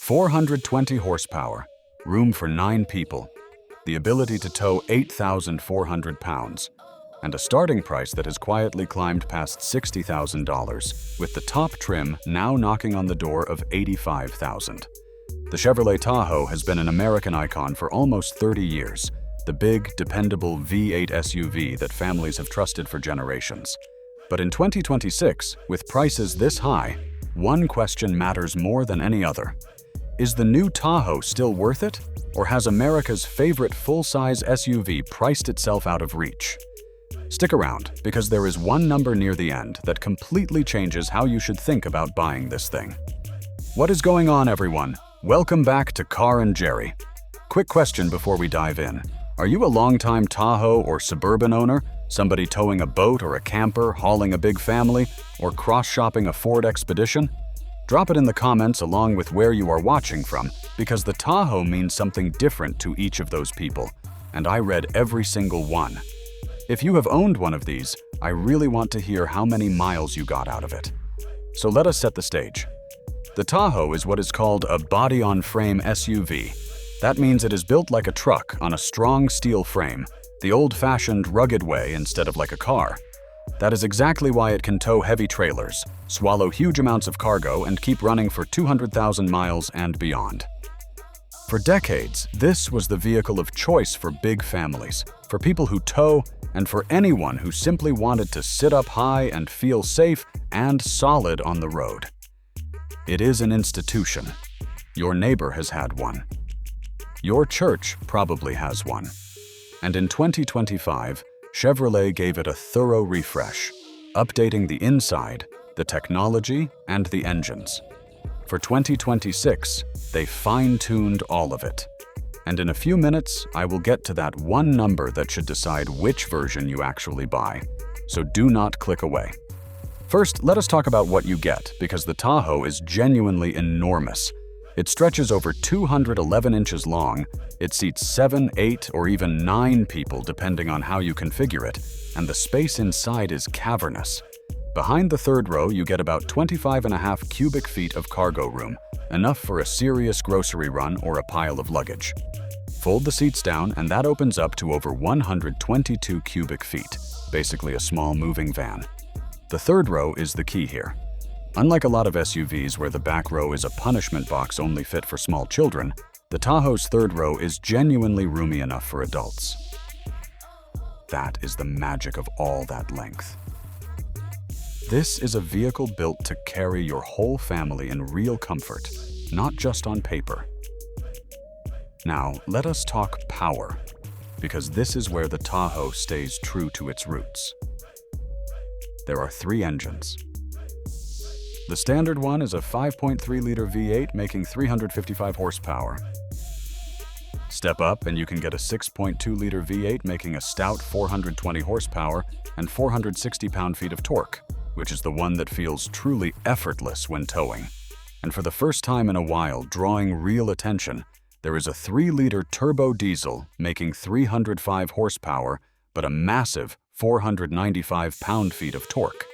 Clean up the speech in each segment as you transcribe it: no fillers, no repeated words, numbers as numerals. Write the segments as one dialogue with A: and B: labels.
A: 420 horsepower, room for 9 people, the ability to tow 8,400 pounds, and a starting price that has quietly climbed past $60,000, with the top trim now knocking on the door of $85,000. The Chevrolet Tahoe has been an American icon for almost 30 years, the big, dependable V8 SUV that families have trusted for generations. But in 2026, with prices this high, one question matters more than any other. Is the new Tahoe still worth it, or has America's favorite full-size SUV priced itself out of reach? Stick around, because there is one number near the end that completely changes how you should think about buying this thing. What is going on, everyone? Welcome back to Car and Jerry. Quick question before we dive in. Are you a longtime Tahoe or Suburban owner? Somebody towing a boat or a camper, hauling a big family, or cross-shopping a Ford Expedition? Drop it in the comments along with where you are watching from, because the Tahoe means something different to each of those people, and I read every single one. If you have owned one of these, I really want to hear how many miles you got out of it. So let us set the stage. The Tahoe is what is called a body-on-frame SUV. That means it is built like a truck on a strong steel frame, the old-fashioned rugged way instead of like a car. That is exactly why it can tow heavy trailers, swallow huge amounts of cargo, and keep running for 200,000 miles and beyond. For decades, this was the vehicle of choice for big families, for people who tow, and for anyone who simply wanted to sit up high and feel safe and solid on the road. It is an institution. Your neighbor has had one. Your church probably has one. And in 2025, Chevrolet gave it a thorough refresh, updating the inside, the technology, and the engines. For 2026, they fine-tuned all of it. And in a few minutes, I will get to that one number that should decide which version you actually buy. So do not click away. First, let us talk about what you get, because the Tahoe is genuinely enormous. It stretches over 211 inches long, it seats 7, 8, or even 9 people depending on how you configure it, and the space inside is cavernous. Behind the third row, you get about 25.5 cubic feet of cargo room, enough for a serious grocery run or a pile of luggage. Fold the seats down and that opens up to over 122 cubic feet, basically a small moving van. The third row is the key here. Unlike a lot of SUVs where the back row is a punishment box only fit for small children, the Tahoe's third row is genuinely roomy enough for adults. That is the magic of all that length. This is a vehicle built to carry your whole family in real comfort, not just on paper. Now, let us talk power, because this is where the Tahoe stays true to its roots. There are 3 engines. The standard one is a 5.3-liter V8 making 355 horsepower. Step up and you can get a 6.2-liter V8 making a stout 420 horsepower and 460 pound-feet of torque, which is the one that feels truly effortless when towing. And for the first time in a while, drawing real attention, there is a 3-liter turbo diesel making 305 horsepower but a massive 495 pound-feet of torque.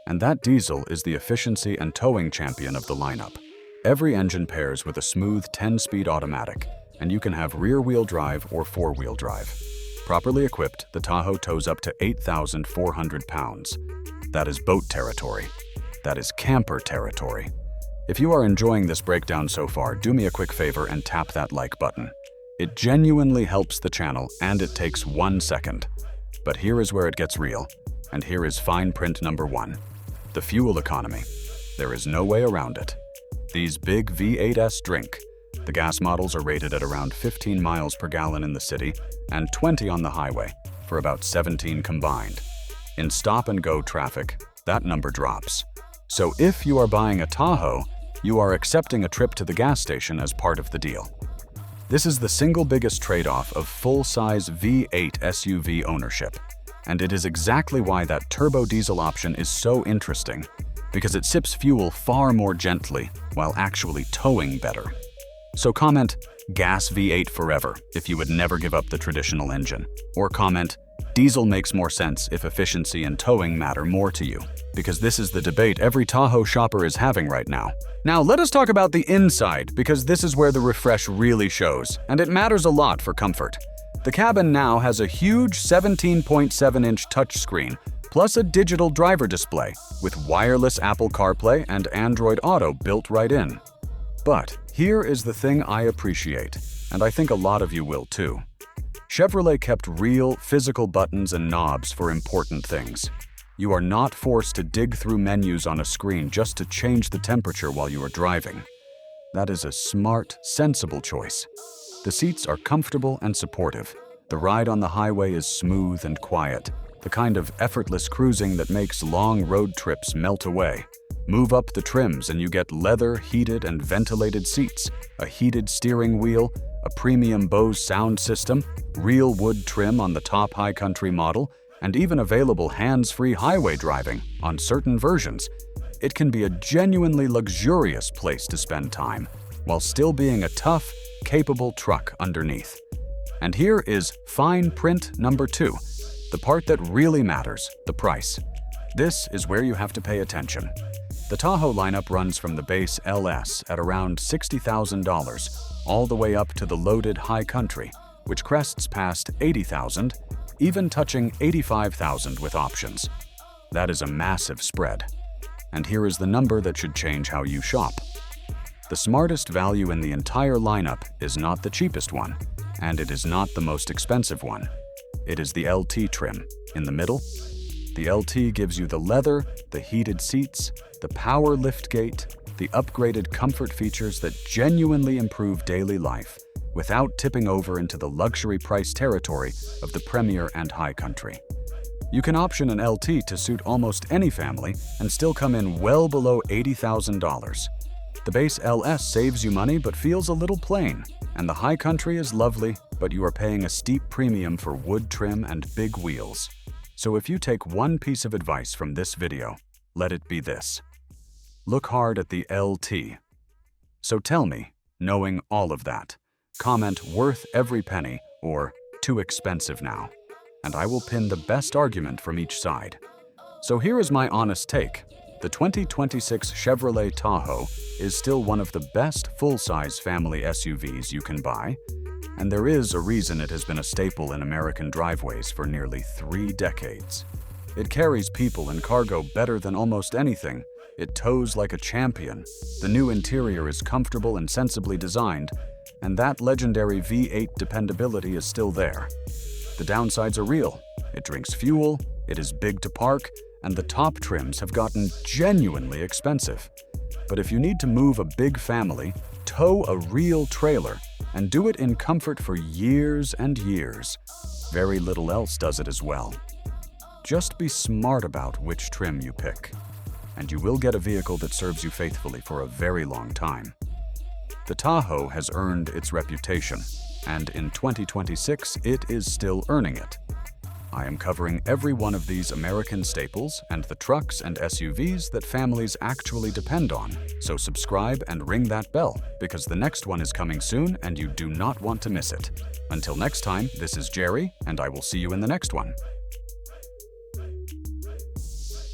A: And that diesel is the efficiency and towing champion of the lineup. Every engine pairs with a smooth 10-speed automatic, and you can have rear-wheel drive or four-wheel drive. Properly equipped, the Tahoe tows up to 8,400 pounds. That is boat territory. That is camper territory. If you are enjoying this breakdown so far, do me a quick favor and tap that like button. It genuinely helps the channel, and it takes 1 second. But here is where it gets real, and here is fine print number 1. The fuel economy. There is no way around it. These big V8s drink. The gas models are rated at around 15 miles per gallon in the city and 20 on the highway, for about 17 combined. In stop-and-go traffic, that number drops. So if you are buying a Tahoe, you are accepting a trip to the gas station as part of the deal. This is the single biggest trade-off of full-size V8 SUV ownership. And it is exactly why that turbo diesel option is so interesting, because it sips fuel far more gently while actually towing better. So comment, gas V8 forever, if you would never give up the traditional engine. Or comment, Diesel makes more sense if efficiency and towing matter more to you, because this is the debate every Tahoe shopper is having right now. Now let us talk about the inside, because this is where the refresh really shows, and it matters a lot for comfort. The cabin now has a huge 17.7-inch touchscreen, plus a digital driver display with wireless Apple CarPlay and Android Auto built right in. But here is the thing I appreciate, and I think a lot of you will too. Chevrolet kept real, physical buttons and knobs for important things. You are not forced to dig through menus on a screen just to change the temperature while you are driving. That is a smart, sensible choice. The seats are comfortable and supportive. The ride on the highway is smooth and quiet, the kind of effortless cruising that makes long road trips melt away. Move up the trims and you get leather, heated and ventilated seats, a heated steering wheel, a premium Bose sound system, real wood trim on the top High Country model, and even available hands-free highway driving on certain versions. It can be a genuinely luxurious place to spend time, while still being a tough, capable truck underneath. And here is fine print number 2, the part that really matters, the price. This is where you have to pay attention. The Tahoe lineup runs from the base LS at around $60,000, all the way up to the loaded High Country, which crests past $80,000, even touching $85,000 with options. That is a massive spread. And here is the number that should change how you shop. The smartest value in the entire lineup is not the cheapest one, and it is not the most expensive one. It is the LT trim, in the middle. The LT gives you the leather, the heated seats, the power liftgate, the upgraded comfort features that genuinely improve daily life, without tipping over into the luxury price territory of the Premier and High Country. You can option an LT to suit almost any family and still come in well below $80,000. The base LS saves you money but feels a little plain, and the High Country is lovely, but you are paying a steep premium for wood trim and big wheels. So if you take one piece of advice from this video, let it be this. Look hard at the LT. So tell me, knowing all of that, comment worth every penny or too expensive now, and I will pin the best argument from each side. So here is my honest take. The 2026 Chevrolet Tahoe is still one of the best full-size family SUVs you can buy, and there is a reason it has been a staple in American driveways for nearly 3 decades. It carries people and cargo better than almost anything. It tows like a champion. The new interior is comfortable and sensibly designed, and that legendary V8 dependability is still there. The downsides are real. It drinks fuel, it is big to park, and the top trims have gotten genuinely expensive. But if you need to move a big family, tow a real trailer, and do it in comfort for years and years, very little else does it as well. Just be smart about which trim you pick, and you will get a vehicle that serves you faithfully for a very long time. The Tahoe has earned its reputation, and in 2026, it is still earning it. I am covering every one of these American staples and the trucks and SUVs that families actually depend on, so subscribe and ring that bell, because the next one is coming soon and you do not want to miss it. Until next time, this is Jerry, and I will see you in the next one.